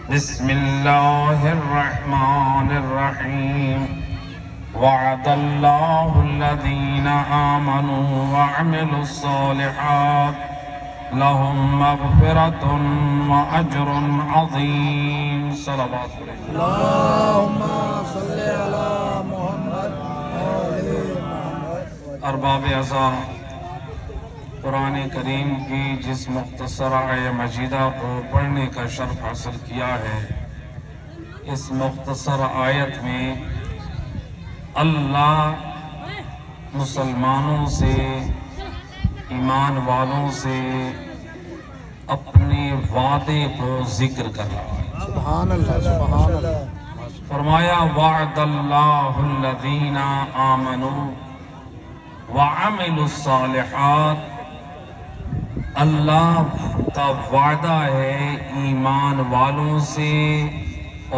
بسم اللہ الرحمن الرحیم وعد اللہ الذین آمنوا وعملوا الصالحات لهم مغفرۃ واجر عظیم صلوات اللہم صلی علی محمد آل محمد۔ ارباب اعزاز، قرآن کریم کی جس مختصر آیہ مجیدہ کو پڑھنے کا شرف حاصل کیا ہے، اس مختصر آیت میں اللہ مسلمانوں سے، ایمان والوں سے اپنے وعدے کو ذکر کر رہا ہے۔ سبحان اللہ، سبحان اللہ۔ فرمایا وعد اللہ الذین آمنوا وعملوا الصالحات، اللہ کا وعدہ ہے ایمان والوں سے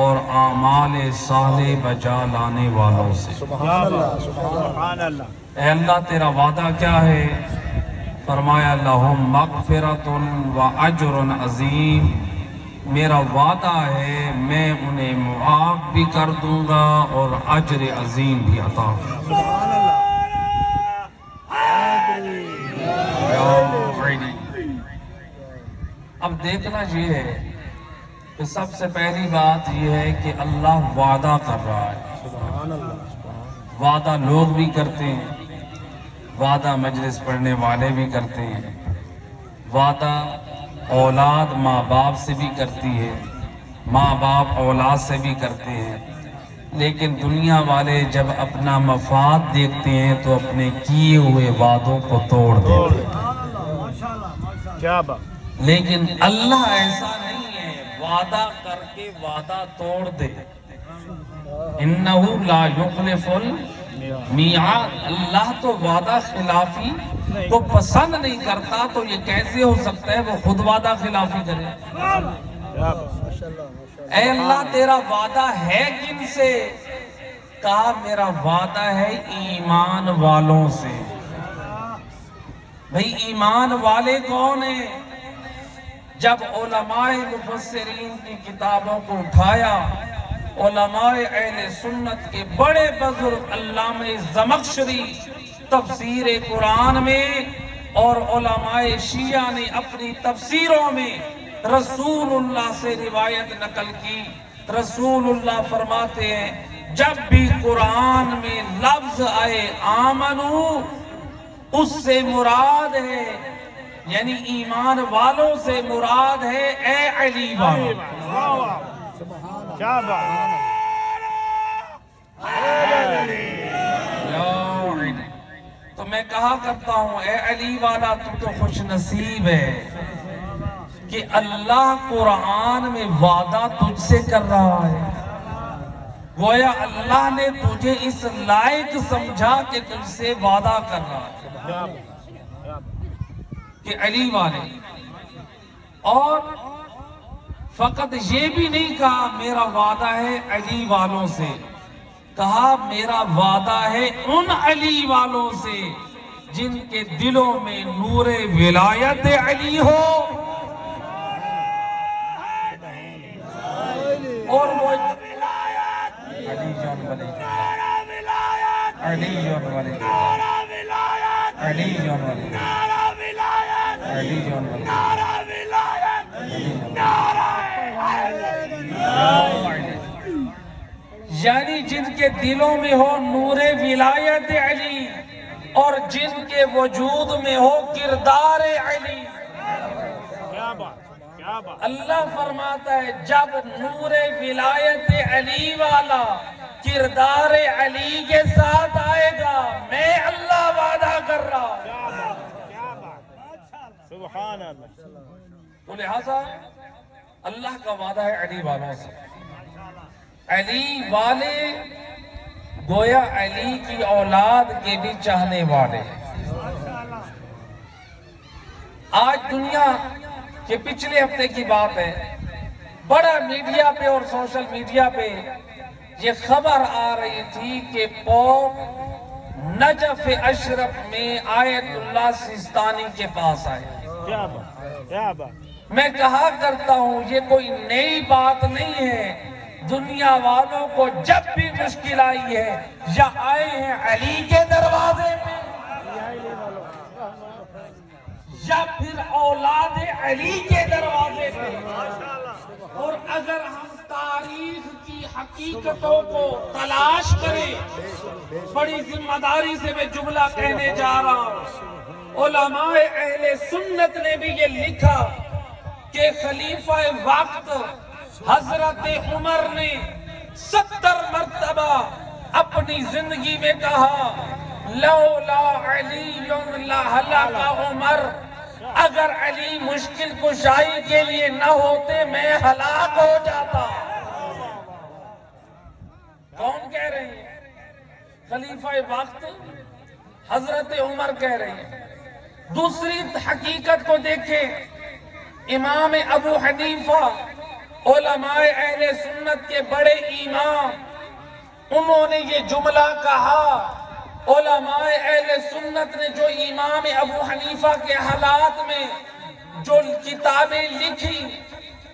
اور اعمال صالح بجا لانے والوں سے۔ سبحان اللہ، سبحان اللہ۔ اے اللہ تیرا وعدہ کیا ہے؟ فرمایا لہم مغفرۃ واجر عظیم، میرا وعدہ ہے میں انہیں معاف بھی کر دوں گا اور اجر عظیم بھی عطا کروں گا۔ سبحان اللہ۔ اب دیکھنا یہ ہے کہ سب سے پہلی بات یہ ہے کہ اللہ وعدہ کر رہا ہے۔ سبحان اللہ۔ وعدہ لوگ بھی کرتے ہیں، وعدہ مجلس پڑھنے والے بھی کرتے ہیں، وعدہ اولاد ماں باپ سے بھی کرتی ہے، ماں باپ اولاد سے بھی کرتے ہیں، لیکن دنیا والے جب اپنا مفاد دیکھتے ہیں تو اپنے کیے ہوئے وعدوں کو توڑ دیتے ہیں۔ کیا بات۔ لیکن اللہ ایسا نہیں ہے وعدہ کر کے وعدہ توڑ دے۔ انہو لا یخلف المیعاد، اللہ تو وعدہ خلافی کو پسند نہیں کرتا، تو یہ کیسے ہو سکتا ہے وہ خود وعدہ خلافی کرے؟ اے اللہ تیرا وعدہ ہے کن سے؟ کہا میرا وعدہ ہے ایمان والوں سے۔ بھئی ایمان والے کون ہیں؟ جب علماء مفسرین کی کتابوں کو اٹھایا، علماء اہل سنت کے بڑے بزرگ علامہ زمخشری تفسیر قرآن میں اور علماء شیعہ نے اپنی تفسیروں میں رسول اللہ سے روایت نقل کی۔ رسول اللہ فرماتے ہیں جب بھی قرآن میں لفظ آئے آمنو، اس سے مراد ہے، یعنی ایمان والوں سے مراد ہے اے علی والوں۔ کیا بات۔ تو میں کہا کرتا ہوں اے علی والا تو خوش نصیب ہے کہ اللہ قرآن میں وعدہ تجھ سے کر رہا ہے۔ گویا اللہ نے تجھے اس لائق سمجھا کہ تجھ سے وعدہ کر رہا ہے کہ علی والے۔ اور فقط یہ بھی نہیں کہا میرا وعدہ ہے علی والوں سے، کہا میرا وعدہ ہے ان علی والوں سے جن کے دلوں میں نور ولایت علی ہو، اور وہ علی جان والے، علی جان والے، علی جان والے، علی جان والے، یعنی جن کے دلوں میں ہو نور ولایت علی اور جن کے وجود میں ہو کردار علی۔ اللہ فرماتا ہے جب نور ولایت علی والا کردار علی کے ساتھ آئے گا میں اللہ وعدہ کر رہا ہوں۔ سبحان اللہ۔ تو لہذا اللہ کا وعدہ ہے علی والوں سے۔ علی والے گویا علی کی اولاد کے بھی چاہنے والے۔ آج دنیا کے پچھلے ہفتے کی بات ہے، بڑا میڈیا پہ اور سوشل میڈیا پہ یہ خبر آ رہی تھی کہ پوپ نجف اشرف میں آیت اللہ سیستانی کے پاس آئے۔ کیا بات، کیا بات۔ میں کہا کرتا ہوں یہ کوئی نئی بات نہیں ہے، دنیا والوں کو جب بھی مشکل آئی ہے یا آئے ہیں علی کے دروازے پہ یا پھر اولاد علی کے دروازے پہ۔ اور اگر ہم تاریخ کی حقیقتوں کو تلاش کریں، بڑی ذمہ داری سے میں جملہ کہنے جا رہا ہوں، علماء اہل سنت نے بھی یہ لکھا کہ خلیفہ وقت حضرت عمر نے 70 مرتبہ اپنی زندگی میں کہا لولا علی لہلک عمر، اگر علی مشکل کشائی کے لیے نہ ہوتے میں ہلاک ہو جاتا۔ کون کہہ رہے ہیں؟ خلیفہ وقت حضرت عمر کہہ رہے ہیں۔ دوسری حقیقت کو دیکھیں، امام ابو حنیفہ علماء اہل سنت کے بڑے امام، انہوں نے یہ جملہ کہا، علماء اہل سنت نے جو امام ابو حنیفہ کے حالات میں جو کتابیں لکھی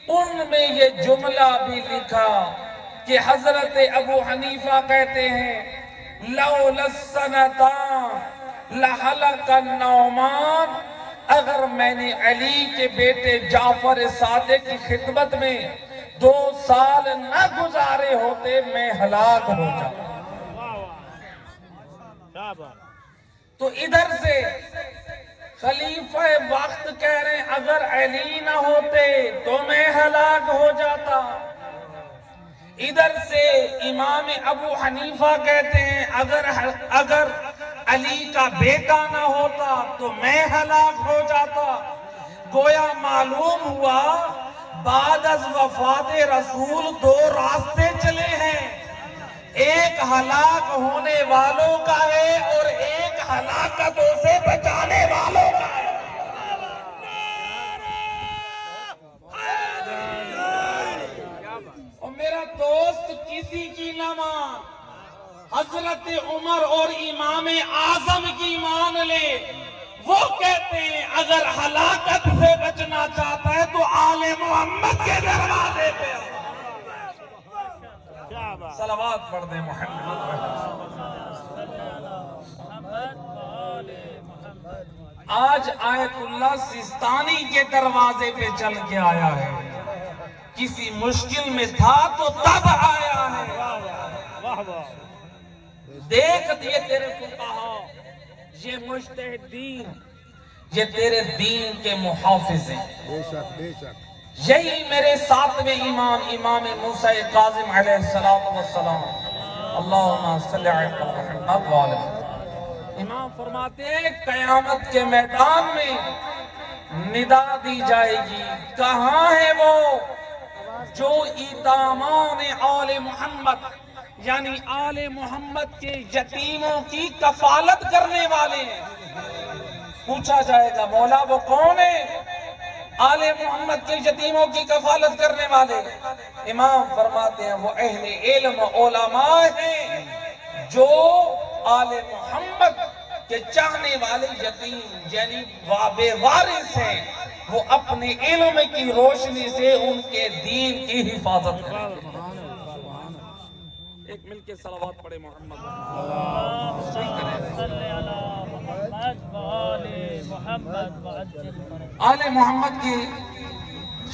ان میں یہ جملہ بھی لکھا کہ حضرت ابو حنیفہ کہتے ہیں لولا السنتان لہلک النعمان، اگر میں نے علی کے بیٹے جعفر صادق کی خدمت میں 2 سال نہ گزارے ہوتے میں ہلاک ہو جاتا۔ تو ادھر سے خلیفہ وقت کہہ رہے ہیں اگر علی نہ ہوتے تو میں ہلاک ہو جاتا، ادھر سے امام ابو حنیفہ کہتے ہیں اگر علی کا بیٹا نہ ہوتا تو میں ہلاک ہو جاتا۔ گویا معلوم ہوا بعد از وفات رسول 2 راستے چلے ہیں، ایک ہلاک ہونے والوں کا ہے اور ایک ہلاکتوں سے بچانے والوں کا ہے۔ اور میرا دوست کسی کی نہ مان، حضرت عمر اور امام اعظم کی مان لے، وہ کہتے ہیں اگر ہلاکت سے بچنا چاہتا ہے تو آل محمد کے دروازے پہ صلوات پڑھ دیں محمد۔ آج آیت اللہ سیستانی کے دروازے پہ چل کے آیا ہے، کسی مشکل میں تھا تو تب آیا ہے۔ دیکھ یہ تیرے فقہاء، یہ مجتہدین، یہ تیرے دین کے محافظ ہیں۔ بے شک بے شک۔ یہی میرے 7ویں امام امام موسیٰ کاظم علیہ السلام، اللہم صلی علی محمد وعلی امام فرماتے ہیں قیامت کے میدان میں ندا دی جائے گی، کہاں ہے وہ جو ایتامان آل محمد یعنی آل محمد کے یتیموں کی کفالت کرنے والے ہیں۔ پوچھا جائے گا مولا وہ کون ہے آل محمد کے یتیموں کی کفالت کرنے والے؟ امام فرماتے ہیں وہ اہل علم علماء ہیں جو آل محمد کے چاہنے والے یتیم یعنی بے وارث ہیں، وہ اپنے علم کی روشنی سے ان کے دین کی حفاظت کریں۔ ایک مل کے صلوات پڑھے محمد آل محمد کی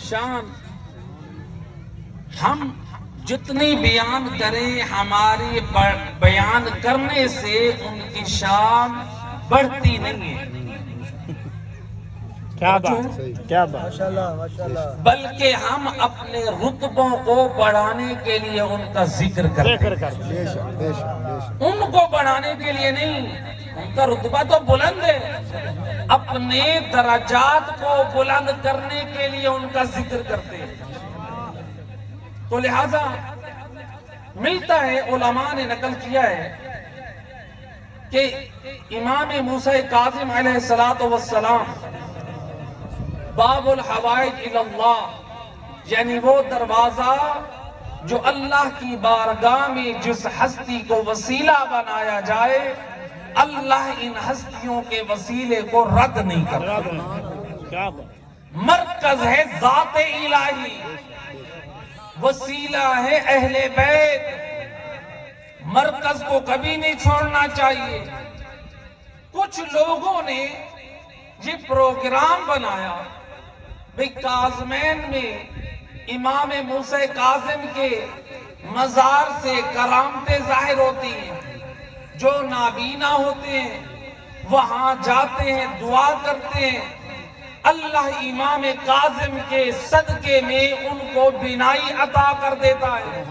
شان ہم جتنی بیان کریں ہماری بیان کرنے سے ان کی شان بڑھتی نہیں ہے، کیا بات کیا بات، بلکہ ہم اپنے رتبوں کو بڑھانے کے لیے ان کا ذکر کرتے ہیں، بے شک بے شک بے شک۔ ان کو بڑھانے کے لیے نہیں، ان کا رتبہ تو بلند ہے، اپنے درجات کو بلند کرنے کے لیے ان کا ذکر کرتے ہیں۔ تو لہذا ملتا ہے، علماء نے نقل کیا ہے کہ امام موسیٰ کاظم علیہ السلام باب الحوائج الی اللہ یعنی وہ دروازہ جو اللہ کی بارگاہ میں جس ہستی کو وسیلہ بنایا جائے اللہ ان ہستیوں کے وسیلے کو رد نہیں کرتا۔ کیا بات، مرکز ہے ذات الہی، وسیلہ ہے اہل بیت، مرکز کو کبھی نہیں چھوڑنا چاہیے۔ کچھ لوگوں نے یہ پروگرام بنایا بھئی کاظمین میں امام موسیٰ کاظم کے مزار سے کرامتیں ظاہر ہوتی ہیں، جو نابینا ہوتے ہیں وہاں جاتے ہیں، دعا کرتے ہیں، اللہ امام کاظم کے صدقے میں ان کو بینائی عطا کر دیتا ہے۔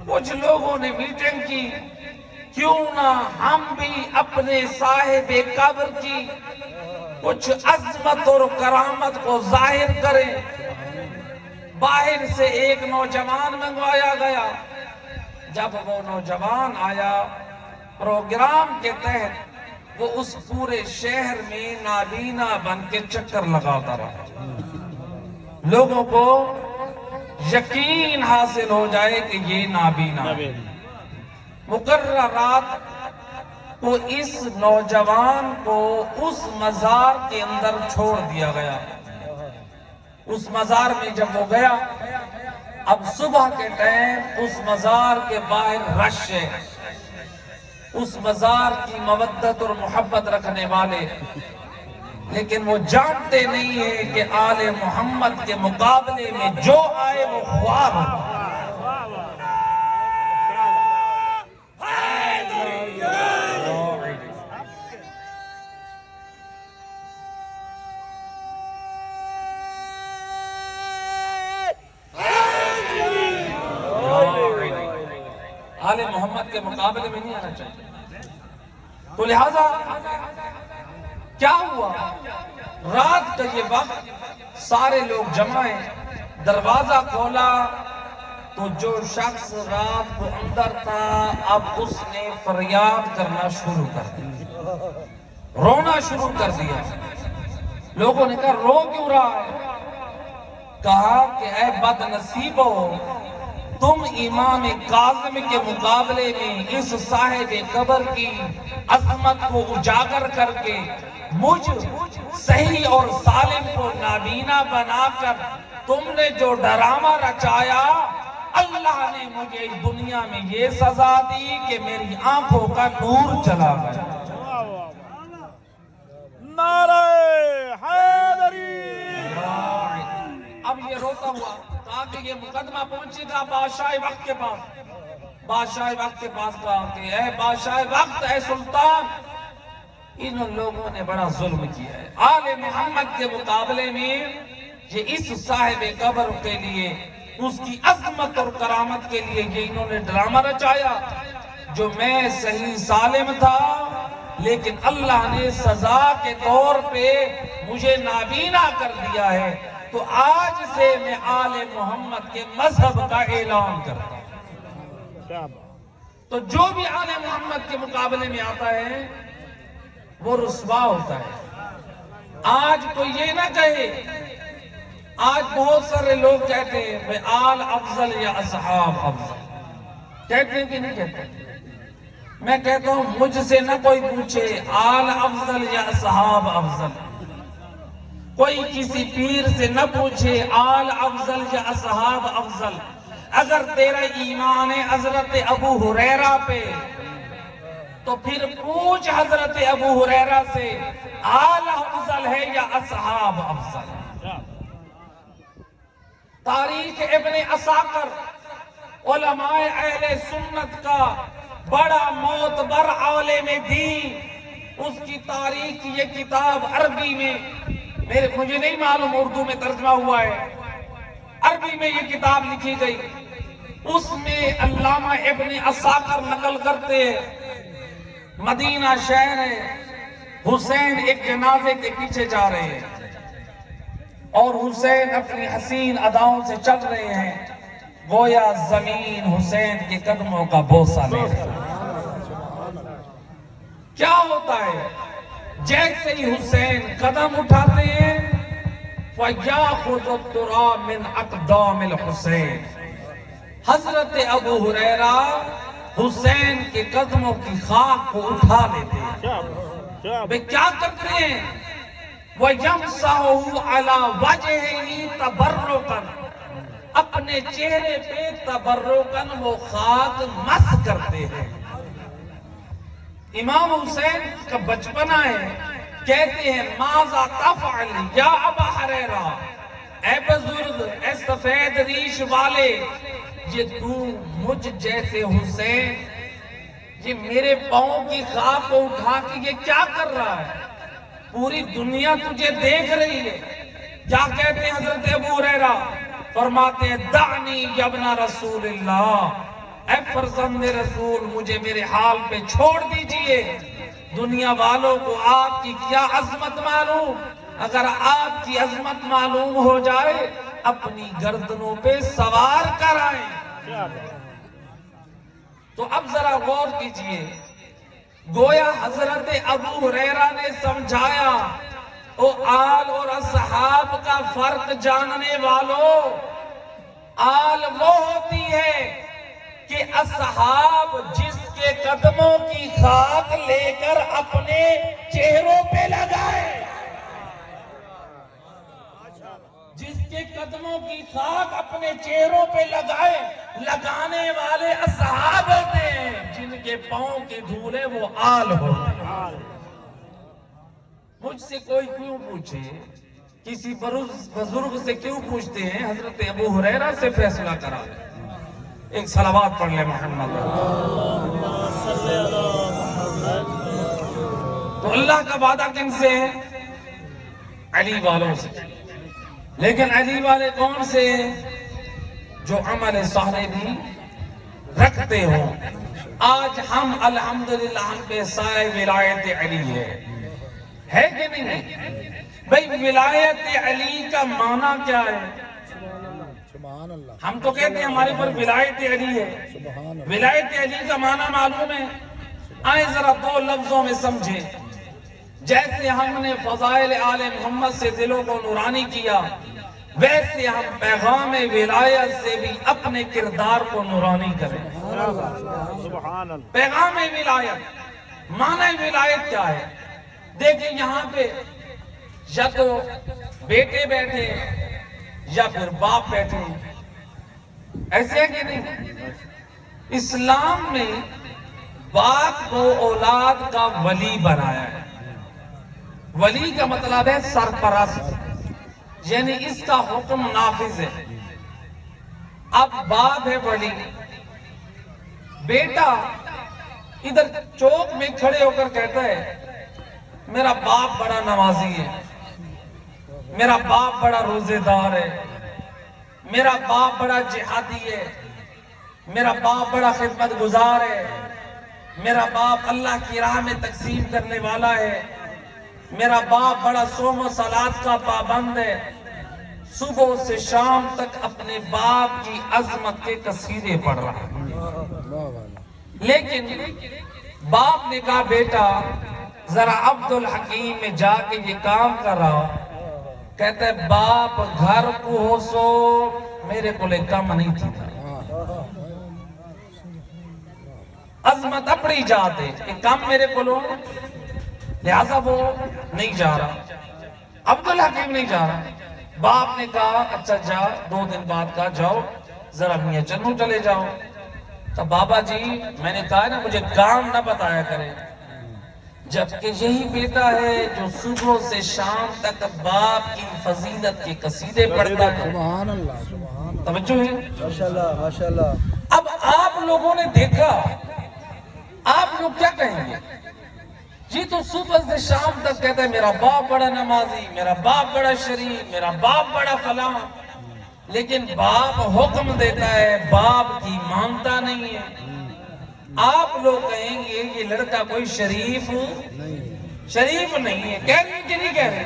کچھ لوگوں نے میٹنگ کی، کیوں نہ ہم بھی اپنے صاحب قبر کی کچھ عظمت اور کرامت کو ظاہر کریں۔ باہر سے ایک نوجوان منگوایا گیا، جب وہ نوجوان آیا پروگرام کے تحت وہ اس پورے شہر میں نابینا بن کے چکر لگاتا رہا، لوگوں کو یقین حاصل ہو جائے کہ یہ نابینا ہے۔ مقررہ رات کو اس نوجوان کو اس مزار کے اندر چھوڑ دیا گیا۔ اس مزار میں جب وہ گیا، اب صبح کے ٹائم اس مزار کے باہر رش ہے، اس مزار کی مودت اور محبت رکھنے والے، لیکن وہ جانتے نہیں ہیں کہ آل محمد کے مقابلے میں جو آئے وہ خواب ہے۔ آل محمد کے مقابلے میں نہیں آنا چاہیے۔ تو لہذا کیا ہوا، رات کا یہ وقت سارے لوگ جمع ہیں، دروازہ کھولا تو جو شخص رات کو اندر تھا اب اس نے فریاد کرنا شروع کر دیا، رونا شروع کر دیا۔ لوگوں نے کہا رو کیوں رہا ہے؟ کہا کہ اے بد نصیبو، تم امام کاظم کے مقابلے میں اس صاحب قبر کی عظمت کو اجاگر کر کے مجھ صحیح اور سالم کو نابینا بنا کر تم نے جو ڈرامہ رچایا، اللہ نے مجھے دنیا میں یہ سزا دی کہ میری آنکھوں کا نور چلا گیا۔ نعرہ حیدری۔ اب یہ روتا ہوا کہا کہ یہ مقدمہ پہنچے گا بادشاہ وقت کے پاس۔ بادشاہ وقت کے پاس کہا کہ اے بادشاہ وقت، اے سلطان، ان لوگوں نے بڑا ظلم کیا ہے، آل محمد کے مقابلے میں یہ اس صاحب قبر کے لیے، اس کی عظمت اور کرامت کے لیے یہ انہوں نے ڈرامہ رچایا، جو میں صحیح سالم تھا لیکن اللہ نے سزا کے طور پہ مجھے نابینا کر دیا ہے، تو آج سے میں آل محمد کے مذہب کا اعلان کرتا ہوں۔ تو جو بھی آل محمد کے مقابلے میں آتا ہے وہ رسوا ہوتا ہے۔ آج کوئی یہ نہ کہے، آج بہت سارے لوگ کہتے ہیں میں آل افضل یا اصحاب افضل، کہتے ہیں کہ نہیں کہتے؟ میں کہتا ہوں مجھ سے نہ کوئی پوچھے آل افضل یا اصحاب افضل، کوئی کسی پیر سے نہ پوچھے آل افضل یا اصحاب افضل۔ اگر تیرا ایمان ہے حضرت ابو ہریرہ پہ تو پھر پوچھ حضرت ابو ہریرہ سے آل افضل ہے یا اصحاب افضل۔ تاریخ ابن عساکر علماء اہل سنت کا بڑا معتبر عالم دین، اس کی تاریخ یہ کتاب عربی میں، مجھے نہیں معلوم اردو میں ترجمہ ہوا ہے، عربی میں یہ کتاب لکھی گئی، اس میں علامہ ابن عساکر نقل کرتے ہیں مدینہ شہر ہے، حسین ایک جنازے کے پیچھے جا رہے ہیں اور حسین اپنی حسین اداؤں سے چل رہے ہیں، گویا زمین حسین کے قدموں کا بوسہ لے رہی ہے۔ کیا ہوتا ہے؟ جیسے ہی حسین قدم اٹھاتے ہیں فَيَأْخُذُ التُّرَابَ مِنْ أَقْدَامِ الْحُسَيْنِ، حضرت ابو ہریرہ حسین کے قدموں کی خاک کو اٹھا لیتے ہیں۔ کیا کرتے ہیں؟ وَيَمْسَحُهُ عَلَى وَجْهِهِ تَبَرُّكًا، اپنے چہرے پہ تبرکن وہ خاک مس کرتے ہیں۔ امام حسین کا بچپنا ہے، کہتے ہیں ماذا تفعل یا ابا حریرہ، اے بزرگ، اے سفید ریش والے، یہ تو مجھ جیسے حسین، یہ میرے پاؤں کی خاک کو اٹھا کے یہ کیا کر رہا ہے؟ پوری دنیا تجھے دیکھ رہی ہے۔ کیا کہتے ہیں حضرت ابو ہریرہ؟ فرماتے ہیں دعنی ابن رسول اللہ، اے فرزند رسول، مجھے میرے حال پہ چھوڑ دیجئے۔ دنیا والوں کو آپ کی کیا عظمت معلوم؟ اگر آپ کی عظمت معلوم ہو جائے اپنی گردنوں پہ سوار کر آئیں۔ تو اب ذرا غور کیجئے، گویا حضرت ابو ہریرہ نے سمجھایا، او آل اور اصحاب کا فرق جاننے والوں، آل وہ ہوتی ہے کہ اصحاب جس کے قدموں کی خاک لے کر اپنے چہروں پہ لگائے، جس کے قدموں کی خاک اپنے چہروں پہ لگائے، لگانے والے اصحاب ہوتے ہیں، جن کے پاؤں کے دھولے وہ آل ہوتے ہیں۔ مجھ سے کوئی کیوں پوچھے، کسی بزرگ سے کیوں پوچھتے ہیں؟ حضرت ابو ہریرہ سے فیصلہ کرا۔ ایک صلوات پڑھ لے محمد۔ تو اللہ کا وعدہ کن سے ہے؟ علی والوں سے۔ لیکن علی والے کون سے؟ جو عمل صالح بھی رکھتے ہوں۔ آج ہم الحمدللہ ہم پہ سائے ولایت علی ہے کہ نہیں؟ بھئی ولایت علی کا معنی کیا ہے؟ سبحان اللہ، ہم تو کہتے ہیں ہمارے پر ولایت علی ہے۔ سبحان اللہ، ولایت علی کا معنی معلوم ہے؟ آئیں ذرا دو لفظوں میں سمجھیں۔ جیسے ہم نے فضائل آل محمد سے دلوں کو نورانی کیا، ویسے ہم پیغام ولایت سے بھی اپنے کردار کو نورانی کریں۔ سبحان اللہ، پیغام ولایت، معنی ولایت کیا ہے؟ دیکھیں یہاں پہ یا تو بیٹے بیٹھے یا پھر باپ بیٹھے، ایسے ہے کہ نہیں؟ اسلام میں باپ کو اولاد کا ولی بنایا ہے۔ ولی کا مطلب ہے سرپرست، یعنی اس کا حکم نافذ ہے۔ اب باپ ہے ولی، بیٹا ادھر چوک میں کھڑے ہو کر کہتا ہے میرا باپ بڑا نمازی ہے، میرا باپ بڑا روزے دار ہے، میرا باپ بڑا جہادی ہے، میرا باپ بڑا خدمت گزار ہے، میرا باپ اللہ کی راہ میں تقسیم کرنے والا ہے، میرا باپ بڑا صوم و صلات کا پابند ہے۔ صبح سے شام تک اپنے باپ کی عظمت کے قصیدے پڑھ رہا ہے۔ لیکن باپ نے کہا بیٹا ذرا عبد الحکیم میں جا کے یہ کام کر رہا، کہتا ہے باپ گھر کو ہو سو میرے کو لے کم نہیں تھی تھا، عظمت اپنی جاتے کہ کم میرے کو لو، لہذا وہ نہیں جا رہا، عبد الحکیم نہیں جا رہا۔ باپ نے کہا اچھا جا، 2 دن بعد کہا جاؤ ذرا میاں چنو چلے جاؤ۔ تو بابا جی میں نے کہا نا مجھے کام نہ بتایا کرے، جبکہ یہی بیٹا ہے جو صبح سے شام تک باپ کی فضیلت کے قصیدے پڑھتا ہے۔ سبحان اللہ، سبحان اللہ، توجہ ہے؟ ماشاءاللہ، ماشاءاللہ۔ اب آپ لوگوں نے دیکھا، آپ لوگ کیا کہیں گے؟ جی تو صبح سے شام تک کہتا ہے میرا باپ بڑا نمازی، میرا باپ بڑا شریف، میرا باپ بڑا فلاں، لیکن باپ حکم دیتا ہے باپ کی مانتا نہیں ہے۔ آپ لوگ کہیں گے یہ لڑکا کوئی شریف نہیں ہے، کہہ رہے ہیں کہ نہیں کہہ رہے؟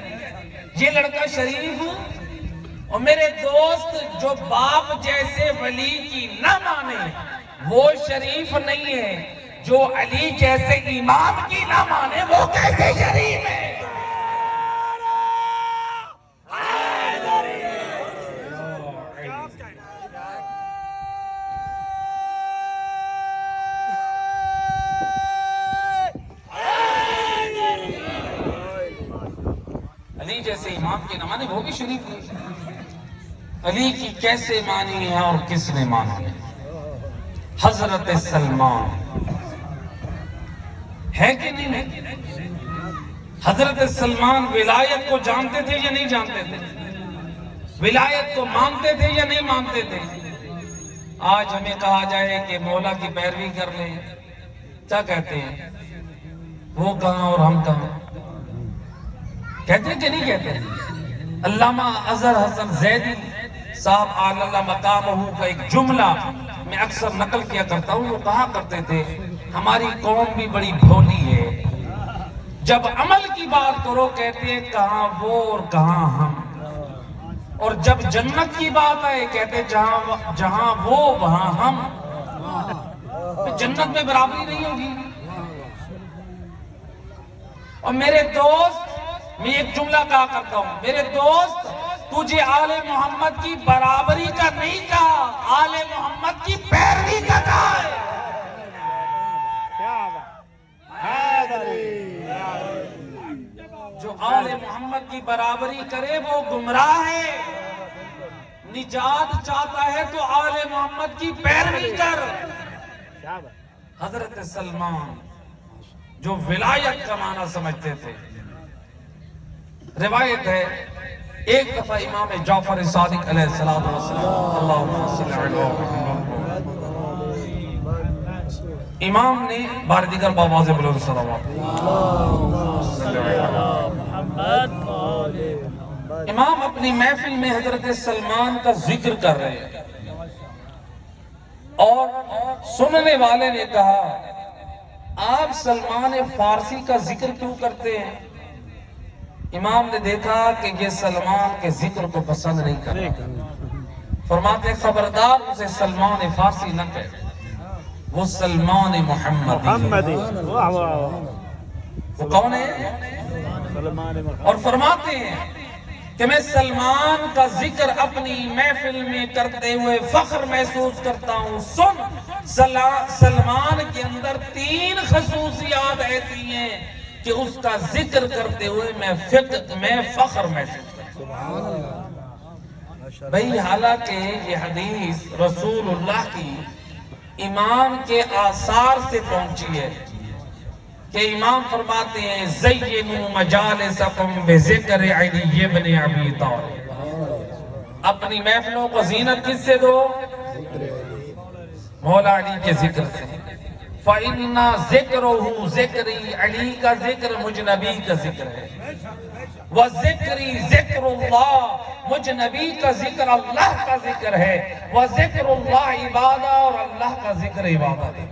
یہ لڑکا شریف، اور میرے دوست جو باپ جیسے ولی کی نہ مانے وہ شریف نہیں ہے، جو علی جیسے امام کی نہ مانے وہ کیسے شریف ہے؟ علی امام کی نہ مانی وہ بھی شریف نہیں. علی کی کیسے مانی ہے اور کس نے مانی ہے؟ حضرت سلمان ہے کہ نہیں؟ حضرت سلمان ولایت کو جانتے تھے یا نہیں جانتے تھے؟ ولایت کو مانتے تھے یا نہیں مانتے تھے؟ آج ہمیں کہا جائے کہ مولا کی پیروی کر لیں، کیا کہتے ہیں؟ وہ کہاں اور ہم کہاں؟ کہتے ہیں کہ نہیں کہتے؟ علامہ اظہر حسن زیدی صاحب اعلی اللہ مقامہ کا ایک جملہ میں اکثر نقل کیا کرتا ہوں. وہ کہا کرتے تھے ہماری قوم بھی بڑی بھولی ہے، جب عمل کی بات کرو کہتے ہیں کہاں وہ اور کہاں ہم، اور جب جنت کی بات آئے کہتے جہاں وہ وہاں ہم. جنت میں برابری نہیں ہوگی. اور میرے دوست، میں ایک جملہ کہا کرتا ہوں، میرے دوست تجھے آل محمد کی برابری کا نہیں کہا، آل محمد کی پیروی کا کہا ہے. جو آل محمد کی برابری کرے وہ گمراہ ہے. نجات چاہتا ہے تو آل محمد کی پیروی کر. حضرت سلمان جو ولایت کا معنی سمجھتے تھے، روایت ہے ایک دفعہ امام جعفر صادق علیہ السلام اللہم صلی علی محمد، امام نے بار دیگر باواز بلند صلوات امام اپنی محفل میں حضرت سلمان کا ذکر کر رہے ہیں، اور سننے والے نے کہا آپ سلمان فارسی کا ذکر کیوں کرتے ہیں؟ امام نے دیکھا کہ یہ سلمان کے ذکر کو پسند نہیں کرتا. فرماتے خبردار اسے سلمان فارسی نہ کہے، وہ سلمان محمدی. وہ کون ہے؟ اور فرماتے ہیں کہ میں سلمان کا ذکر اپنی محفل میں کرتے ہوئے فخر محسوس کرتا ہوں. سن، سلمان کے اندر 3 خصوصیات ایسی ہیں کہ اس کا ذکر کرتے ہوئے میں فخر محسوس کرتا ہوں. بھئی حالانکہ یہ حدیث رسول اللہ کی امام کے آثار سے پہنچی ہے کہ امام فرماتے ہیں زینوا مجالسکم بذکر علی بن ابی طالب. اپنی محفلوں کو زینت کس سے دو؟ مولا علی کے ذکر سے. فَإِنَّا ذِكْرُهُ ذِكْرِي، علی کا ذکر مجھ نبی کا ذکر ہے. وَذِكْرِي ذِكْرُ اللَّهِ، مجھ نبی کا ذکر اللہ کا ذکر ہے. وَذِكْرُ اللَّهِ عبادہ، اور اللہ کا ذکر عبادت ہے.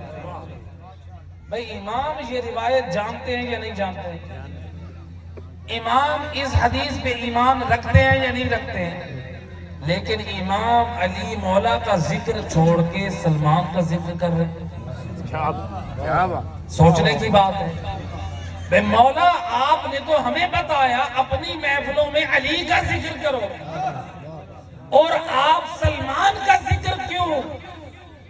بھئی امام یہ روایت جانتے ہیں یا نہیں جانتے ہیں؟ امام اس حدیث پہ ایمان رکھتے ہیں یا نہیں رکھتے ہیں؟ لیکن امام علی مولا کا ذکر چھوڑ کے سلمان کا ذکر کر رہے ہیں. سوچنے کی بات ہے. بے مولا آپ نے تو ہمیں بتایا اپنی محفلوں میں علی کا ذکر کرو، اور آپ سلمان کا ذکر کیوں؟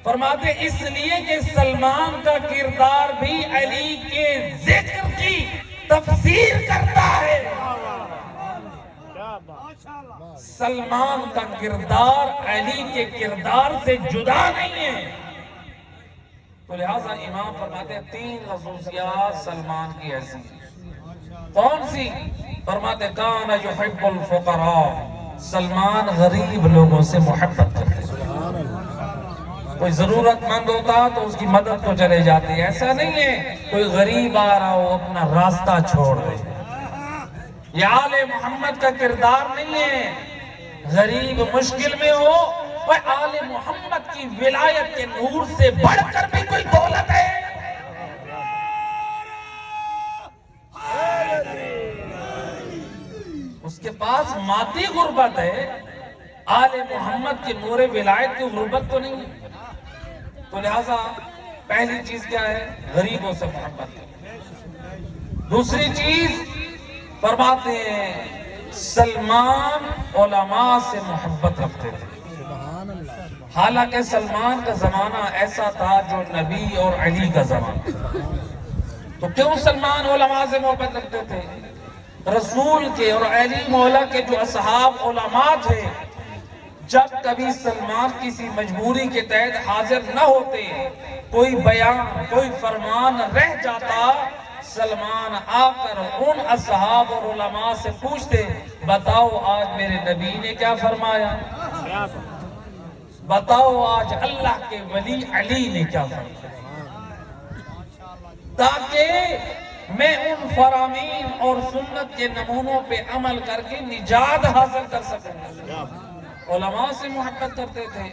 فرماتے اس لیے کہ سلمان کا کردار بھی علی کے ذکر کی تفسیر کرتا ہے. سلمان کا کردار علی کے کردار سے جدا نہیں ہے. تو لہٰذا امام فرماتے ہیں 3 خصوصیات سلمان کی ایسی. کون سی؟ فرماتے کان یحب الفقراء، سلمان غریب لوگوں سے محبت کرتے. کوئی ضرورت مند ہوتا تو اس کی مدد کو چلے جاتے. ایسا نہیں ہے کوئی غریب آ رہا ہو اپنا راستہ چھوڑ دے. یہ آل محمد کا کردار نہیں ہے. غریب مشکل میں ہو، وہ آل محمد کی ولایت کے نور سے بڑھ کر بھی کوئی دولت ہے. اس کے پاس مادی غربت ہے، آل محمد کے نور ولایت کی غربت تو نہیں ہے. تو لہذا پہلی چیز کیا ہے؟ غریبوں سے محبت. دوسری چیز فرماتے ہیں سلمان علماء سے محبت رکھتے تھے. حالانکہ سلمان کا زمانہ ایسا تھا جو نبی اور علی کا زمانہ. تو کیوں سلمان علماء سے محبت رکھتے تھے؟ رسول کے اور علی مولا کے جو اصحاب علماء تھے، جب کبھی سلمان کسی مجبوری کے تحت حاضر نہ ہوتے، کوئی بیان کوئی فرمان رہ جاتا، سلمان آ کر ان اصحاب اور علماء سے پوچھتے، بتاؤ آج میرے نبی نے کیا فرمایا، بتاؤ آج اللہ کے ولی علی نے کیا فرمایا، تاکہ میں ان فرامین اور سنت کے نمونوں پہ عمل کر کے نجات حاصل کر سکوں۔ علماء سے محبت کرتے تھے،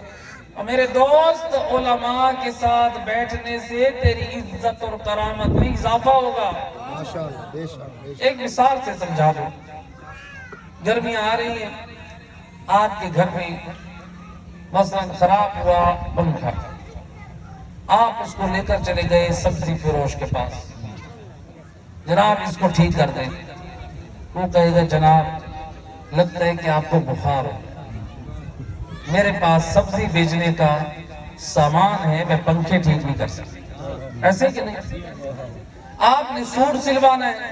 اور میرے دوست علماء کے ساتھ بیٹھنے سے تیری عزت اور کرامت میں اضافہ ہوگا۔ ماشاءاللہ، بے شک، بے شک۔ ایک مثال سے سمجھا دوں، گرمیاں آ رہی ہیں، آپ کے گھر میں مثلا خراب ہوا پنکھا، آپ اس کو لے کر چلے گئے سبزی فروش کے پاس، جناب اس کو ٹھیک کر دیں۔ وہ کہے گا جناب لگتا ہے کہ آپ کو بخار ہو، میرے پاس سبزی بیچنے کا سامان ہے، میں پنکھے ٹھیک نہیں کر سکتا، ایسے کہ نہیں؟ آپ نے سوٹ سلوانا ہے،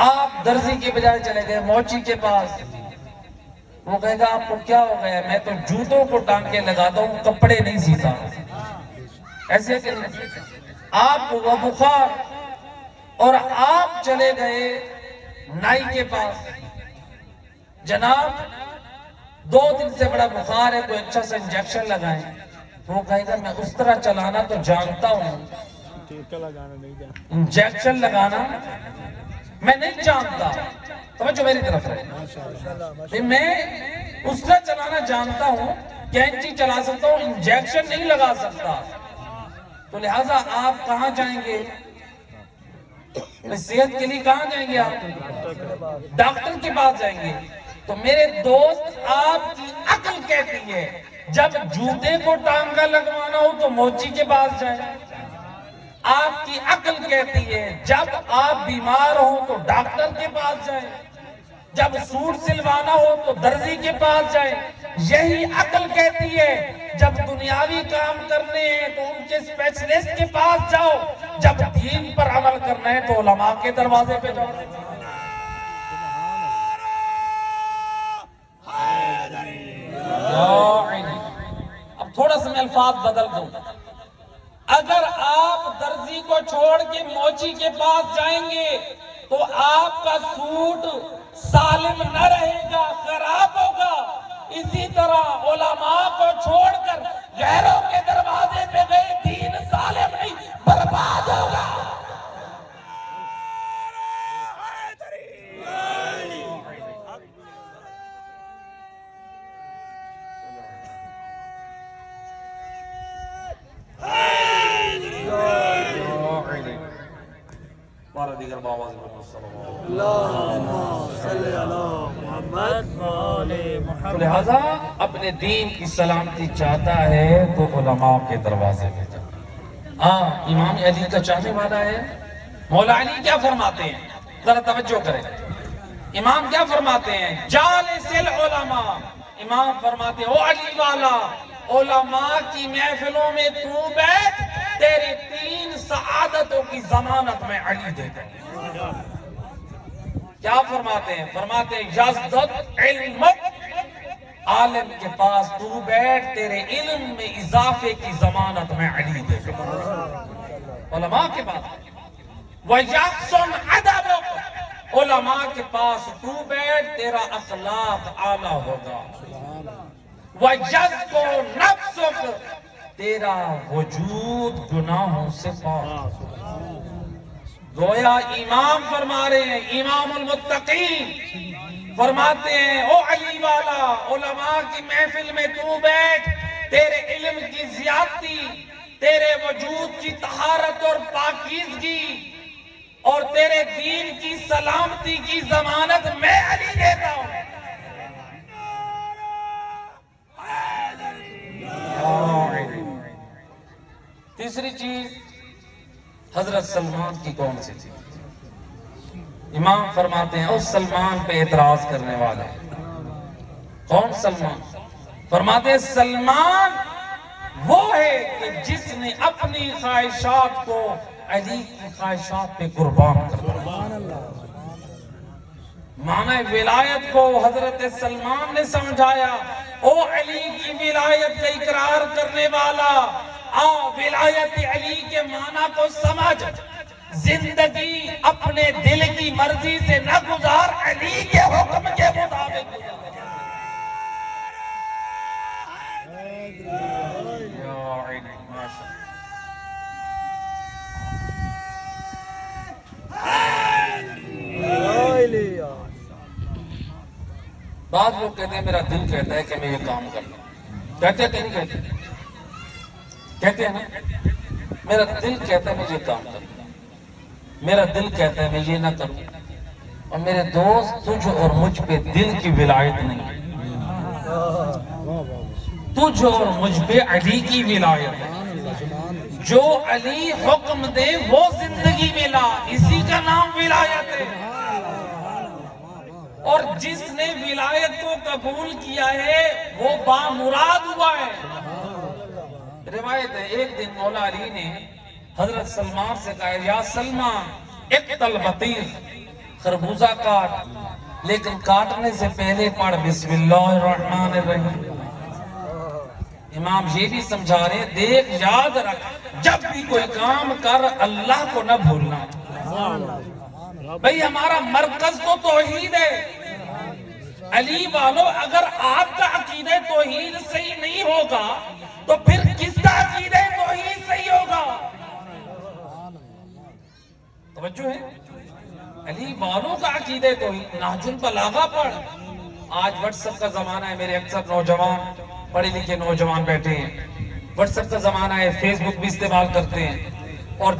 آپ درزی کے بجائے چلے گئے موچی کے پاس، وہ کہے گا آپ کو کیا ہو گیا، میں تو جوتوں کو ٹانگ کے لگاتا ہوں، کپڑے نہیں سیتا، ایسے کہ نہیں؟ آپ کو وہ بخار، اور آپ چلے گئے نائی کے پاس، جناب 2 دن سے بڑا بخار ہے، کوئی اچھا سا انجیکشن لگائیں، وہ کہے گا میں اس طرح چلانا تو جانتا ہوں، انجیکشن لگانا میں نہیں جانتا، توجہ میری طرف رہے، میں اس طرح چلانا جانتا ہوں، کینچی چلا سکتا ہوں، انجیکشن نہیں لگا سکتا، تو لہٰذا آپ کہاں جائیں گے؟ صحت کے لیے کہاں جائیں گے؟ آپ ڈاکٹر کے پاس جائیں گے۔ تو میرے دوست آپ کی عقل کہتی ہے جب جوتے کو ٹانگا لگوانا ہو تو موچی کے پاس جائیں، آپ کی عقل کہتی ہے جب آپ بیمار ہو تو ڈاکٹر کے پاس جائیں، جب سوٹ سلوانا ہو تو درزی کے پاس جائیں، یہی عقل کہتی ہے جب دنیاوی کام کرنے ہیں تو ان کے اسپیشلسٹ کے پاس جاؤ، جب دین پر عمل کرنا ہے تو علماء کے دروازے پہ جاؤ۔ اب تھوڑا سا میں الفاظ بدل دوں، اگر آپ درزی کو چھوڑ کے موچی کے پاس جائیں گے تو آپ کا سوٹ سالم نہ رہے گا، خراب ہوگا۔ اسی طرح علماء کو چھوڑ کر غیروں کے دروازے پہ گئے دین سالم نہیں، برباد ہوگا۔ لہذا اپنے دین کی سلامتی چاہتا ہے تو علماء کے دروازے پہ جائے۔ امام علی کا چاہنے والا ہے، مولا علی کیا فرماتے ہیں، ذرا توجہ کریں، امام کیا فرماتے ہیں، جالس العلماء، امام فرماتے ہیں او علی والا، علماء کی محفلوں میں تو بیٹھ، تیری 3 سعادتوں کی ضمانت میں علی دیتا ہوں۔ کیا فرماتے ہیں؟ فرماتے ہیں یزدد علمک، عالم کے پاس تو بیٹھ، تیرے علم میں اضافے کی ضمانت میں علی دیتا ہوں۔ علماء کے پاس وَيَحْسُنْ عَدَبُكَ، علماء کے پاس تو بیٹھ، تیرا اخلاق اعلیٰ ہوگا۔ وَيَزْكُ نَفْسُكَ، تیرا وجود گناہوں سے پاک۔ گویا امام فرما رہے ہیں، امام المتقین فرماتے ہیں او علی والا، علماء کی محفل میں تو بیٹھ، تیرے علم کی زیادتی، تیرے وجود کی طہارت اور پاکیزگی اور تیرے دین کی سلامتی کی ضمانت میں علی دیتا ہوں۔ تیسری چیز حضرت سلمان کی کون سی تھی؟ امام فرماتے ہیں اس سلمان پہ اعتراض کرنے والے کون سلمان؟ فرماتے ہیں سلمان وہ ہے کہ جس نے اپنی خواہشات کو علی کی خواہشات پہ قربان کر دیا۔ معنی ولایت کو حضرت سلمان نے سمجھایا، او علی کی ولایت کا اقرار کرنے والا، ولایت علی کے معنی کو سمجھ، زندگی اپنے دل کی مرضی سے نہ گزار، علی کے حکم کے مطابق بعض لوگ کہتے ہیں میرا دل کہتا ہے کہ میں یہ کام کر لوں، کہتے ہیں کہ نہیں کہتے؟ کہتے ہیں نا، میرا دل کہتا ہے میں یہ کام کر لوں، میرا دل کہتا ہے میں یہ نہ کروں۔ اور میرے دوست، تجھ اور مجھ پہ دل کی ولایت نہیں، تجھ اور مجھ پہ علی کی ولایت ہے۔ جو علی حکم دے وہ زندگی میں لا، اسی کا نام ولایت ہے۔ اور جس نے ولایت کو قبول کیا ہے وہ بامراد ہوا ہے۔ روایت ہے ایک دن مولا علی نے حضرت سلمان سے کہا، یا سلمان اقتل بطیخ، خربوزہ کاٹ، لیکن کاٹنے سے پہلے پڑھ بسم اللہ الرحمن الرحیم۔ امام یہ بھی سمجھا رہے، دیکھ یاد رکھ، جب بھی کوئی کام کر اللہ کو نہ بھولنا۔ بھئی ہمارا مرکز تو توحید ہے۔ علی والو، اگر آپ کا عقیدہ توحید صحیح نہیں ہوگا تو پھر کس کا عقیدہ توحید صحیح ہوگا؟ توجہ ہے؟ علی والوں کا عقیدہ توحید۔ نہج البلاغہ پڑھ، آج واٹس ایپ کا زمانہ ہے، میرے اکثر نوجوان پڑھے لکھے نوجوان بیٹھے ہیں، واٹس ایپ کا زمانہ ہے، فیس بک بھی استعمال کرتے ہیں، اور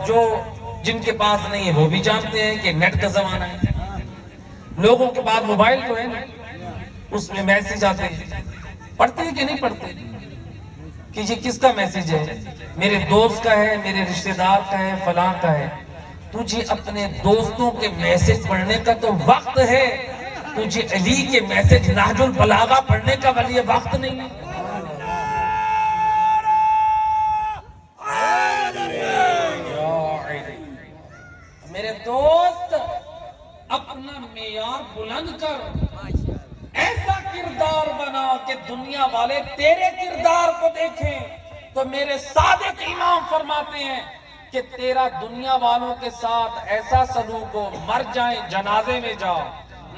جن کے پاس نہیں ہے وہ بھی جانتے ہیں کہ نیٹ کا زمانہ ہے۔ لوگوں کے پاس موبائل تو ہے نا، اس میں میسج آتے ہیں، پڑھتے ہیں کہ نہیں پڑھتے؟ کہ یہ کس کا میسج ہے؟ میرے دوست کا ہے، میرے رشتہ دار کا ہے، فلاں کا ہے۔ تجھے اپنے دوستوں کے میسج پڑھنے کا تو وقت ہے، تجھے علی کے میسج نہج البلاغہ پڑھنے کا ولی وقت نہیں ہے۔ میرے دوست، اپنا معیار بلند کر، ایسا کردار بنا کہ دنیا والے تیرے کردار کو دیکھیں۔ تو میرے صادق امام فرماتے ہیں کہ تیرا دنیا والوں کے ساتھ ایسا سلوک ہو، مر جائیں جنازے میں جا،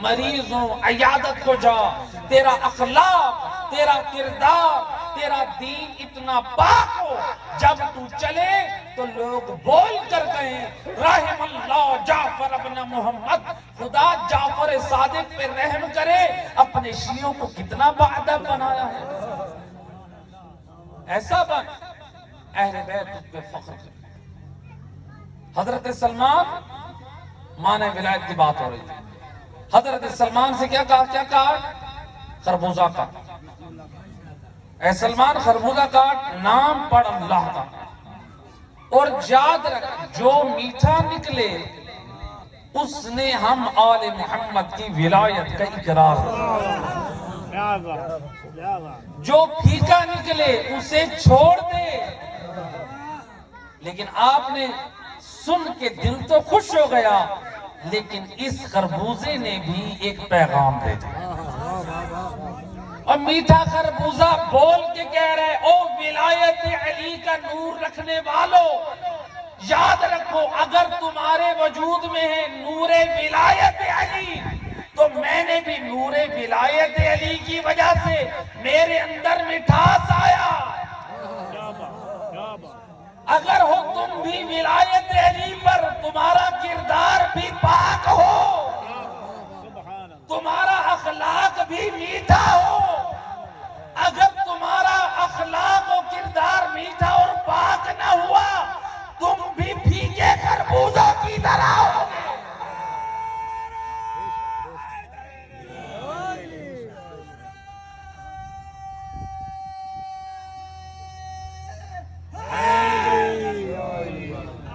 مریض ہوں عیادت کو جا، تیرا اخلاق، تیرا کردار، تیرا دین اتنا پاک ہو، جب تو چلے تو لوگ بول کر کہیں رحم اللہ جعفر ابن محمد، خدا جعفر صادق پہ رحم کرے، اپنے شیعوں کو کتنا باادب بنایا ہے۔ ایسا بن، اہل بیت تجھ پہ فخر کرے۔ حضرت سلمان، معنی ولایت کی بات ہو رہی تھی، حضرت سلمان سے کیا کہا؟ خربوزہ کاٹ۔ اے سلمان خربوزہ کاٹ، نام پڑھ اللہ کا، اور یاد رکھ جو میٹھا نکلے اس نے ہم آل محمد کی ولایت کا اقرار کیا، جو پھیکا نکلے اسے چھوڑ دے۔ لیکن آپ نے سن کے دل تو خوش ہو گیا، لیکن اس خربوزے نے بھی ایک پیغام دے دیا، اور میٹھا خربوزہ بول کے کہہ رہے، او ولایت علی کا نور رکھنے والو، یاد رکھو اگر تمہارے وجود میں ہے نور ولایت علی، تو میں نے بھی نور ولایت علی کی وجہ سے میرے اندر مٹھاس آیا۔ اگر ہو تم بھی ولایت علی پر، تمہارا کردار بھی پاک ہو، تمہارا اخلاق بھی میٹھا ہو، اگر تمہارا اخلاق و کردار میٹھا اور پاک نہ ہوا، تم بھی پھیکے خربوزوں کی طرح ہو۔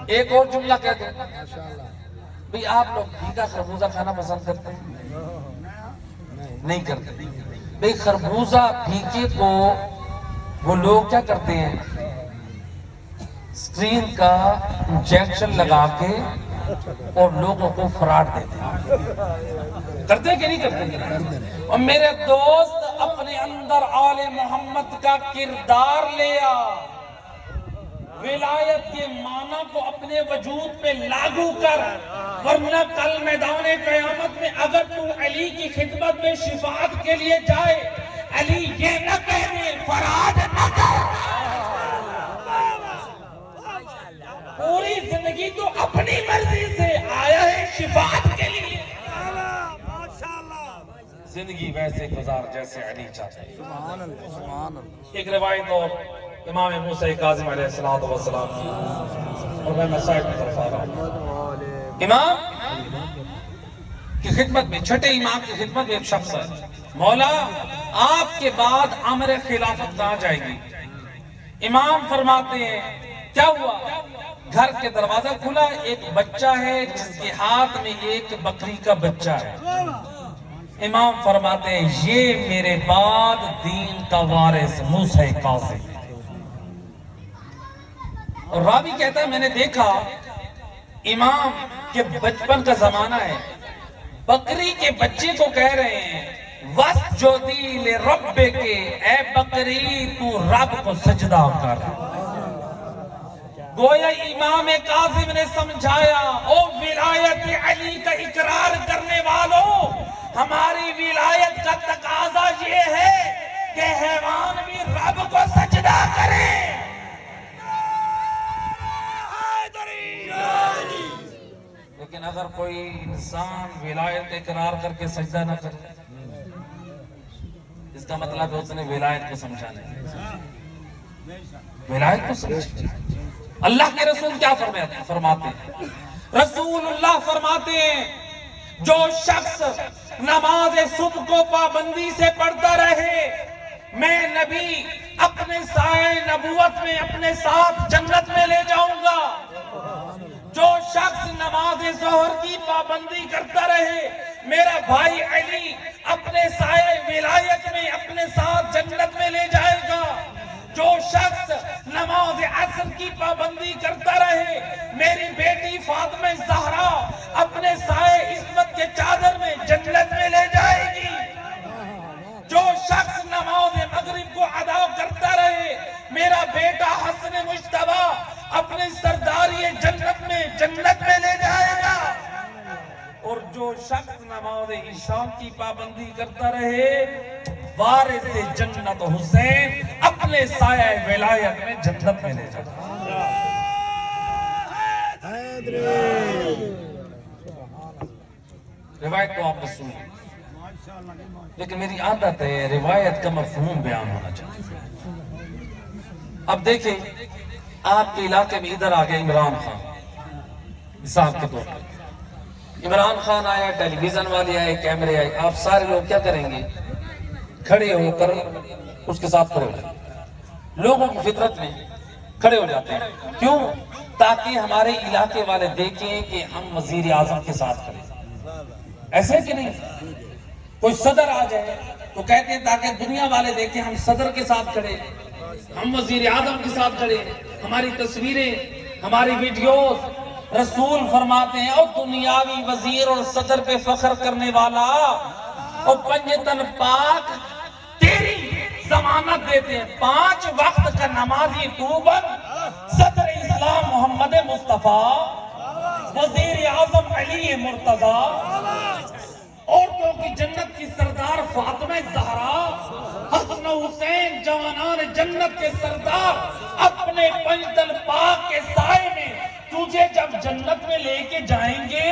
ایک اور جملہ کہہ دیں، بھئی آپ لوگ پھیکا خربوزہ کھانا پسند کرتے ہیں؟ نہیں کرتے۔ بھئی خربوزہ پھیکے کو وہ لوگ کیا کرتے ہیں؟ اسکرین کا انجیکشن لگا کے اور لوگوں کو فراڈ دیتے ہیں. کرتے کہ نہیں کرتے؟ اور میرے دوست اپنے اندر آل محمد کا کردار لیا، ولایت کے معنی کو اپنے وجود پہ لاگو کر، ورنہ کل میدان قیامت میں اگر تو علی کی خدمت میں شفاعت کے لیے جائے، علی یہ نہ کہنے فراد نہ کر. پوری زندگی تو اپنی مرضی سے آیا ہے شفاعت کے لیے، زندگی ویسے گزار جیسے علی چاہتے ہیں. ایک روایت اور امام موسیٰ کاظم علیہ السلام کی، اور میں مسائل کی طرف آ رہا ہوں. امام کی خدمت میں، چھٹے امام کی خدمت میں ایک شخص ہے، مولا آپ کے بعد امر خلافت کہاں جائے گی؟ امام فرماتے ہیں کیا ہوا؟ گھر کے دروازہ کھلا، ایک بچہ ہے جس کے ہاتھ میں ایک بکری کا بچہ ہے. امام فرماتے ہیں یہ میرے بعد دین کا وارث موسیٰ کاظم. اور راوی کہتا ہے میں نے دیکھا امام کے بچپن کا زمانہ ہے، بکری کے بچے کو کہہ رہے ہیں وَاسْجُدِي لِرَبِّكِ، اے بکری تو رب کو سجدہ کر. گویا امام کاظم نے سمجھایا او ولایت علی کا اقرار کرنے والوں، ہماری ولایت کا تقاضا یہ ہے کہ حیوان بھی رب کو سجدہ کرے. لیکن اگر کوئی انسان ولایت اقرار کر کے سجدہ نہ کرے، اس کا مطلب ہے اس نے ولایت کو سمجھا نہیں. ولایت کو سمجھا. اللہ کے رسول کیا فرماتے ہیں؟ رسول اللہ فرماتے ہیں جو شخص نماز صبح کو پابندی سے پڑھتا رہے، میں نبی اپنے سائے نبوت میں اپنے ساتھ جنت میں لے جاؤں گا. جو شخص نماز ظہر کی پابندی کرتا رہے، میرا بھائی علی اپنے سائے ولایت میں اپنے ساتھ جنت میں لے جائے گا. جو شخص نماز عصر کی پابندی کرتا رہے، میری بیٹی فاطمہ زہرا اپنے سائے عصمت کے چادر میں جنت میں لے جائے گی. جو شخص نماز مغرب کو ادا کرتا رہے، میرا بیٹا حسن مجتبی اپنے سرداری جنت میں لے جائے گا. اور جو شخص نماز عشاء کی پابندی کرتا رہے، وارث جنت حسین اپنے سایہ ولایت میں جنت میں لے جائے گا. روایت تو آپ نے سنی، لیکن میری عادت ہے روایت کا مفہوم بیان ہونا چاہیے. اب دیکھیں آپ کے علاقے میں ادھر آگئے عمران خان مثال کے طور پر. عمران خان آیا، ٹیلی ویژن والے آئے، کیمرے آئے، آپ سارے لوگ کیا کریں گے؟ کھڑے ہو کر اس کے ساتھ کھڑے ہو جائیں. لوگوں کی فطرت میں کھڑے ہو جاتے ہیں. کیوں؟ تاکہ ہمارے علاقے والے دیکھیں کہ ہم وزیر اعظم کے ساتھ کھڑے. ایسے کہ نہیں؟ کوئی صدر آ جائے تو کہتے ہیں تاکہ دنیا والے دیکھیں ہم صدر کے ساتھ کھڑے، ہم وزیر اعظم کے ساتھ کھڑے، ہماری تصویریں، ہماری ویڈیوز. رسول فرماتے ہیں او دنیاوی وزیر اور صدر پہ فخر کرنے والا، او پنجتن پاک تیری ضمانت دیتے ہیں 5 وقت کا نمازی تو بن. صدر اسلام محمد مصطفیٰ، وزیر اعظم علی مرتضیٰ، عورتوں کی جنت کی سردار فاطمہ زہرا، حسن حسین جوانان جنت کے سردار اپنے پنجتن پاک کے سائے میں تجھے جب جنت میں لے کے جائیں گے،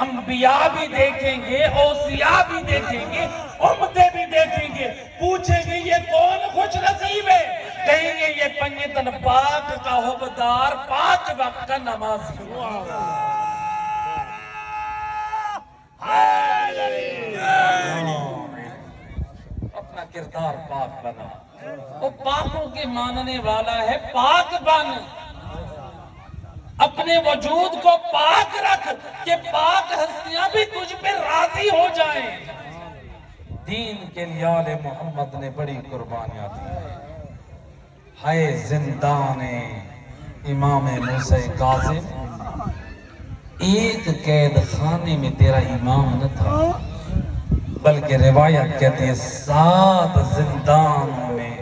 انبیاء بھی دیکھیں گے، اوصیاء بھی دیکھیں گے، امتیں بھی دیکھیں گے. پوچھیں گے یہ کون خوش نصیب ہے؟ کہیں گے یہ پنجتن پاک کا حبدار 5 وقت کا نمازی. اپنا کردار پاک بنا. وہ پاکوں کے ماننے والا ہے، پاک بن. اپنے وجود کو پاک رکھ کہ پاک ہستیاں بھی تجھ پہ راضی ہو جائیں. دین کے لیے آل محمد نے بڑی قربانیاں دی. ہائے زندان امام موسیٰ کاظم، ایک قید خانے میں تیرا امام نہ تھا، بلکہ روایت کہتی ہے 7 زندانوں میں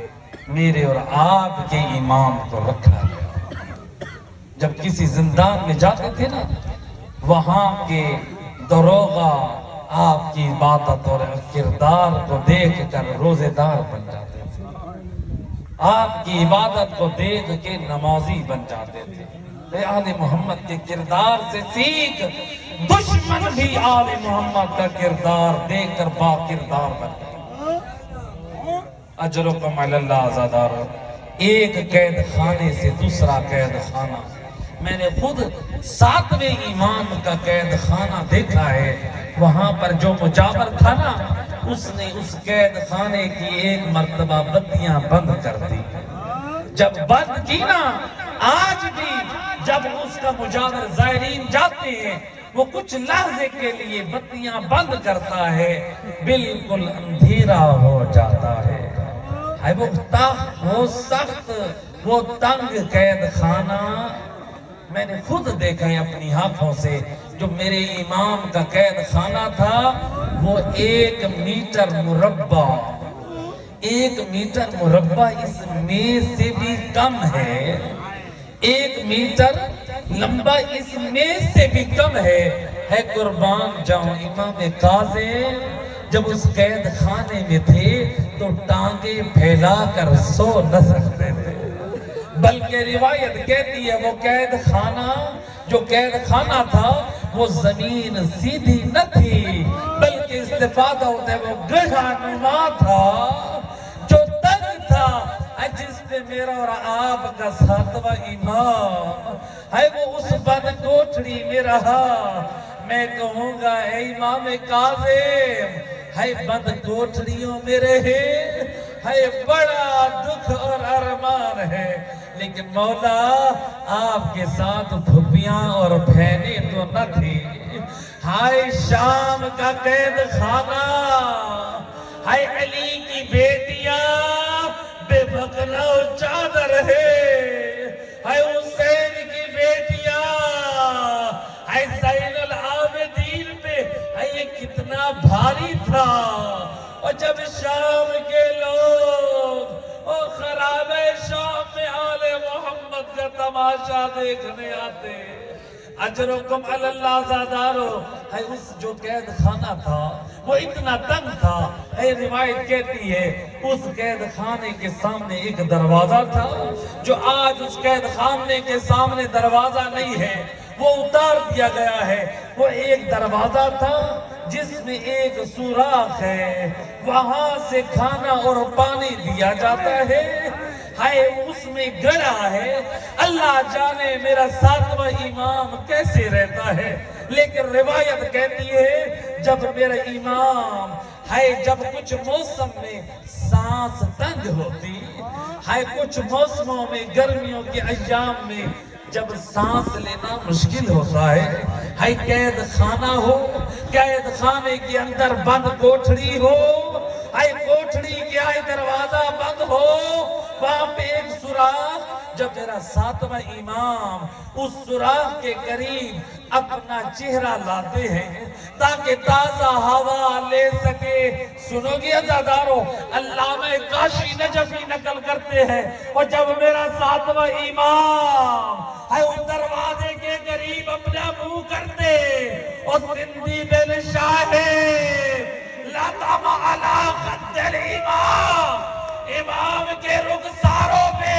میرے اور آپ کے امام کو رکھا گیا۔ جب کسی زندان میں جاتے تھے نا، وہاں کے دروغہ آپ کی عبادت اور کردار کو دیکھ کر روزے دار بن جاتے تھے، آپ کی عبادت کو دیکھ کے نمازی بن جاتے تھے۔ آل محمد کے کردار سے سیکھ، دشمن بھی آل محمد کا کردار دیکھ کر با کردار بن گئے۔ اجرکم علی اللہ عزادارو، ایک قید خانے سے دوسرا قید خانہ، میں نے خود 7ویں امام کا قید خانہ دیکھا ہے۔ وہاں پر جو مجاور تھا نا، اس نے اس قید خانے کی ایک مرتبہ بتیاں بند کر دی۔ جب بند کی نا، آج بھی جب اس کا مجاور زائرین جاتے ہیں، وہ کچھ لحظے کے لیے بتیاں بند کرتا ہے، بالکل اندھیرا ہو جاتا ہے۔ وہ سخت، وہ تنگ قید خانہ میں نے خود دیکھا ہے اپنی آنکھوں سے۔ جو میرے امام کا قید خانہ تھا، وہ 1 میٹر مربع، 1 میٹر مربع اس میز سے بھی کم ہے، 1 میٹر لمبا اس میز سے بھی کم ہے۔ قربان جاؤں، امام کاظم جب اس قید خانے میں تھے تو ٹانگیں پھیلا کر سو نہ سکتے تھے، بلکہ روایت کہتی ہے وہ قید خانہ، جو قید خانہ تھا، وہ زمین سیدھی نہ تھی، بلکہ استفادہ ہوتا ہے وہ گڑھا نما تھا، جو تنگ تھا، جس پہ میرا اور آپ کا 7واں امام ہے وہ اس بند کوٹھڑی میں رہا۔ میں کہوں گا اے امام کاظم، ہے بند کوٹھڑیوں میں رہے، ہے بڑا دکھ اور ارمان ہے، لیکن مولا آپ کے ساتھ پھپھیاں اور بہنیں تو نہ تھی۔ ہائے شام کا قید خانہ، ہائے علی کی بیٹیاں بے بکنا چادر ہے، ہائے حسین کی بیٹیاں، ہائے زین العابدین پہ یہ کتنا بھاری تھا۔ اور جب شام کے لوگ اور خراب شام میں آل محمد کا تماشا دیکھنے آتے، اجرکم علی اللہ زادارو، ہے اس جو قید خانہ تھا وہ اتنا تنگ تھا۔ ہے روایت کہتی ہے اس قید خانے کے سامنے ایک دروازہ تھا، جو آج اس قید خانے کے سامنے دروازہ نہیں ہے، وہ اتار دیا گیا ہے۔ وہ ایک دروازہ تھا جس میں ایک سوراخ ہے، وہاں سے کھانا اور پانی دیا جاتا ہے، اس میں گڑا ہے۔ اللہ جانے میرا 7واں امام کیسے رہتا ہے، لیکن روایت کہتی ہے جب میرا امام جب کچھ موسم میں سانس تنگ ہوتی، کچھ موسموں میں گرمیوں کے ایام میں جب سانس لینا مشکل ہوتا ہے، قید خانہ ہو، قید خانے کے اندر بند کوٹھڑی ہو، کوٹھڑی کے دروازہ بند ہو، وہاں پہ ایک سوراخ، جب میرا 7واں امام اس سوراخ کے قریب اپنا چہرہ لاتے ہیں تاکہ تازہ ہوا لے سکے۔ سنو گے عزادارو، علامہ کاشی نجفی نقل کرتے ہیں، اور جب میرا 7واں امام اس دروازے کے قریب اپنا منہ کرتے، اور سندھی بن شاہ لطم علی خد الامام، امام کے رخساروں پہ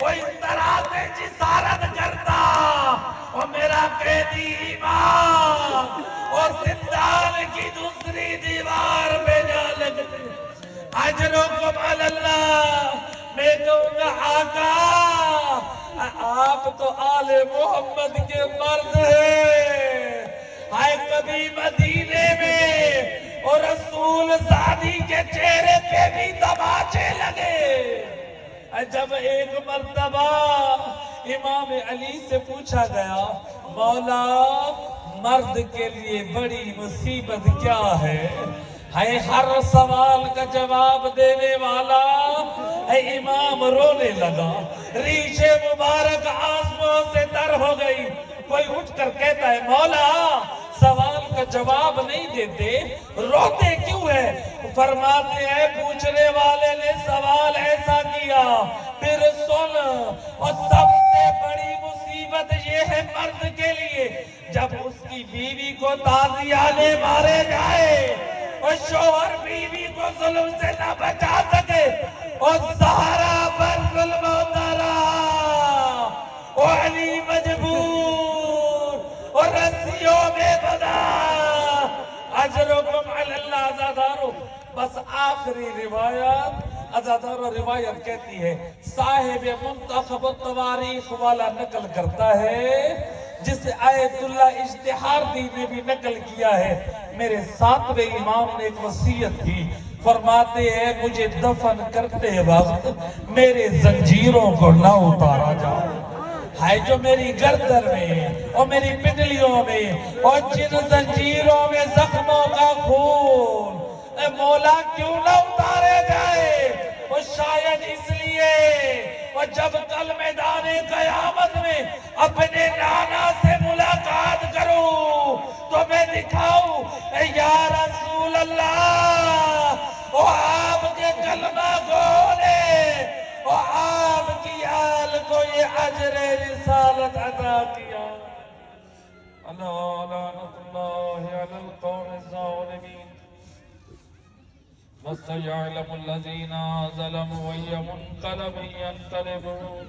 وہ اس طرح سے جسارت کرتا، اور میرا قیدی امام اور زندان کی دوسری دیوار پہ جا لگتے۔ اجرکم علی اللہ، میں کہوں گا آقا آپ تو آل محمد کے مرد ہیں، کبھی مدینے میں اور رسول زادی کے چہرے پہ بھی تماچے لگے۔ جب ایک مرتبہ امام علی سے پوچھا گیا، مولا مرد کے لیے بڑی مصیبت کیا ہے؟ ہر سوال کا جواب دینے والا امام رونے لگا، ریشے مبارک آنسوؤں سے تر ہو گئی، کوئی اٹھ کر کہتا ہے مولا سوال کا جواب نہیں دیتے، روتے کیوں ہے؟ فرماتے ہیں پوچھنے والے نے سوال ایسا کیا، پھر سن، اور سب سے بڑی مصیبت یہ ہے مرد کے لیے جب اس کی بیوی کو تازیانے مارے جائے اور شوہر بیوی کو ظلم سے نہ بچا سکے اور سہارا پر ظلم ہوتا رہا اور علی مجبور اور رسیوں میں بنا اجرکم علی اللہ عزادارو۔ بس آخری روایت عزادارو روایت کہتی ہے، صاحب منتخب التواریخ والا نقل کرتا ہے جسے آیت اللہ اشتہاردی نے بھی نقل کیا ہے، میرے ساتویں امام نے ایک وصیت کی، فرماتے ہیں مجھے دفن کرتے وقت میرے زنجیروں کو نہ اتارا جائے، ہے جو میری گردن میں اور میری پنڈلیوں میں اور جن زنجیروں میں زخموں کا خون، اے مولا کیوں نہ اتارے جائے؟ اور شاید اس لیے اور جب کل میدان قیامت میں اپنے نانا سے ملاقات کروں تو میں دکھاؤں اے یا رسول اللہ اور آپ کے کلمہ گولے اور آپ کی آل کو یہ عجر رسالت عطا کیا۔ اللہ لعنت اللہ علی القوم الظالمین وَسَيَعْلَمُ الَّذِينَ ظَلَمُوا وَأَيُّ مُنْقَلَبٍ يَنْقَلِبُونَ